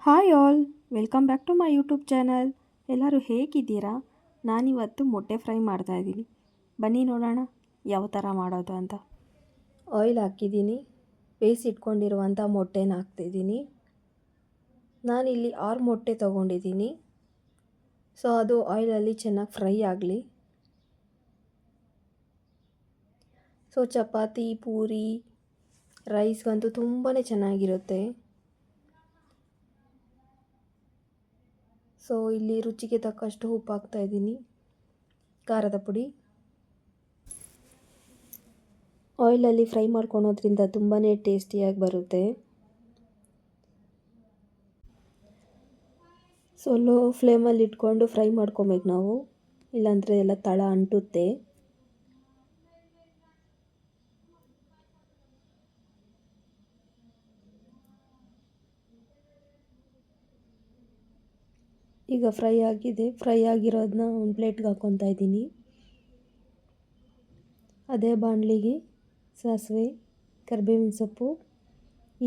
Hi all, welcome back to my YouTube channel. ಎಲ್ಲರೂ ಹೇಗಿದ್ದೀರಾ? ನಾನಿವತ್ತು ಮೊಟ್ಟೆ ಫ್ರೈ ಮಾಡ್ತಾಯಿದ್ದೀನಿ. ಬನ್ನಿ ನೋಡೋಣ ಯಾವ ಥರ ಮಾಡೋದು ಅಂತ. ಆಯಿಲ್ ಹಾಕಿದ್ದೀನಿ, ಬೇಯಿಸಿಟ್ಕೊಂಡಿರುವಂಥ ಮೊಟ್ಟೆನ ಹಾಕ್ತಿದ್ದೀನಿ. ನಾನಿಲ್ಲಿ 6 ಮೊಟ್ಟೆ ತೊಗೊಂಡಿದ್ದೀನಿ. ಸೊ ಅದು ಆಯಿಲಲ್ಲಿ ಚೆನ್ನಾಗಿ ಫ್ರೈ ಆಗಲಿ. ಸೊ ಚಪಾತಿ, ಪೂರಿ, ರೈಸ್ಗಂತೂ ತುಂಬಾ ಚೆನ್ನಾಗಿರುತ್ತೆ. ಸೊ ಇಲ್ಲಿ ರುಚಿಗೆ ತಕ್ಕಷ್ಟು ಉಪ್ಪು ಹಾಕ್ತಾಯಿದ್ದೀನಿ, ಖಾರದ ಪುಡಿ. ಆಯಿಲಲ್ಲಿ ಫ್ರೈ ಮಾಡ್ಕೊಳೋದ್ರಿಂದ ತುಂಬಾ ಟೇಸ್ಟಿಯಾಗಿ ಬರುತ್ತೆ. ಸೊ ಲೋ ಫ್ಲೇಮಲ್ಲಿ ಇಟ್ಕೊಂಡು ಫ್ರೈ ಮಾಡ್ಕೊಬೇಕು ನಾವು, ಇಲ್ಲಾಂದರೆ ಎಲ್ಲ ತಳ ಅಂಟುತ್ತೆ. ಈಗ ಫ್ರೈ ಆಗಿದೆ. ಫ್ರೈ ಆಗಿರೋದನ್ನ ಒಂದು ಪ್ಲೇಟ್ಗೆ ಹಾಕ್ಕೊತಾ ಇದ್ದೀನಿ. ಅದೇ ಬಾಣಲಿಗೆ ಸಾಸಿವೆ, ಕರಿಬೇವಿನ ಸೊಪ್ಪು,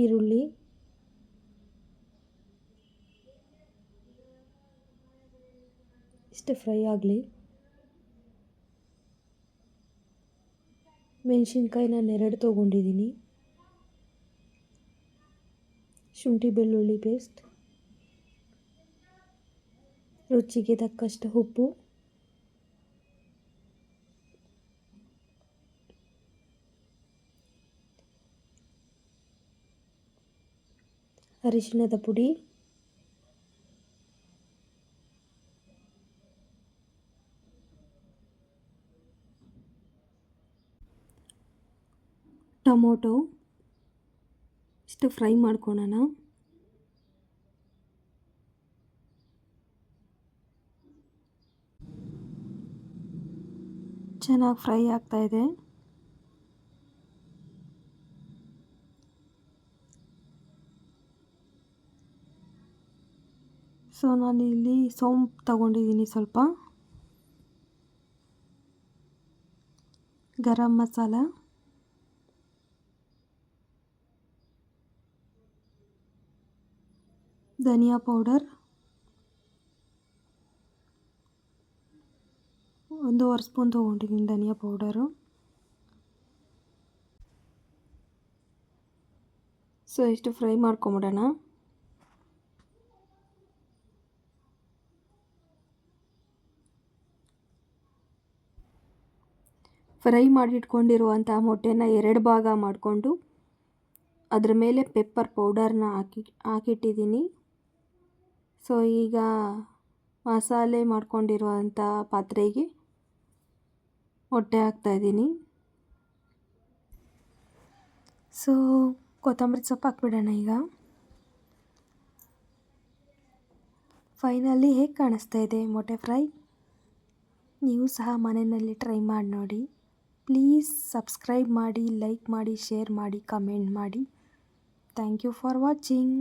ಈರುಳ್ಳಿ, ಇಷ್ಟು ಫ್ರೈ ಆಗಲಿ. ಮೆಣಸಿನ್ಕಾಯಿ ನಾನು 2 ತೊಗೊಂಡಿದ್ದೀನಿ. ಶುಂಠಿ ಬೆಳ್ಳುಳ್ಳಿ ಪೇಸ್ಟ್, ರುಚಿಗೆ ತಕ್ಕಷ್ಟು ಉಪ್ಪು, ಅರಿಶಿಣದ ಪುಡಿ, ಟೊಮೊಟೊ ಇಷ್ಟು ಫ್ರೈ ಮಾಡ್ಕೊಳ್ಳೋಣ. ಚೆನ್ನಾಗಿ ಫ್ರೈ ಆಗ್ತಾಯಿದೆ. ಸೊ ನಾನಿಲ್ಲಿ ಸೋಂಪು ತಗೊಂಡಿದ್ದೀನಿ, ಸ್ವಲ್ಪ ಗರಂ ಮಸಾಲ, ಧನಿಯಾ ಪೌಡರ್, 1.5 ಸ್ಪೂನ್ ತೊಗೊಂಡಿದ್ದೀನಿ ಧನಿಯಾ ಪೌಡರು. ಸೊ ಇಷ್ಟು ಫ್ರೈ ಮಾಡ್ಕೊಂಬಿಡೋಣ. ಫ್ರೈ ಮಾಡಿಟ್ಕೊಂಡಿರುವಂಥ ಮೊಟ್ಟೆನ 2 ಭಾಗ ಮಾಡಿಕೊಂಡು ಅದ್ರ ಮೇಲೆ ಪೆಪ್ಪರ್ ಪೌಡರ್ನ ಹಾಕಿಟ್ಟಿದ್ದೀನಿ. ಸೊ ಈಗ ಮಸಾಲೆ ಮಾಡ್ಕೊಂಡಿರುವಂಥ ಪಾತ್ರೆಗೆ ಮೊಟ್ಟೆ ಹಾಕ್ತಾಯಿದ್ದೀನಿ. ಸೊ ಕೊತ್ತಂಬರಿ ಸೊಪ್ಪು ಹಾಕ್ಬಿಡೋಣ. ಈಗ ಫೈನಲಿ ಹೇಗೆ ಕಾಣಿಸ್ತಾ ಇದೆ ಮೊಟ್ಟೆ ಫ್ರೈ? ನೀವು ಸಹ ಮನೆಯಲ್ಲಿ ಟ್ರೈ ಮಾಡಿ ನೋಡಿ. ಪ್ಲೀಸ್ ಸಬ್ಸ್ಕ್ರೈಬ್ ಮಾಡಿ, ಲೈಕ್ ಮಾಡಿ, ಶೇರ್ ಮಾಡಿ, ಕಮೆಂಟ್ ಮಾಡಿ. Thank you for watching.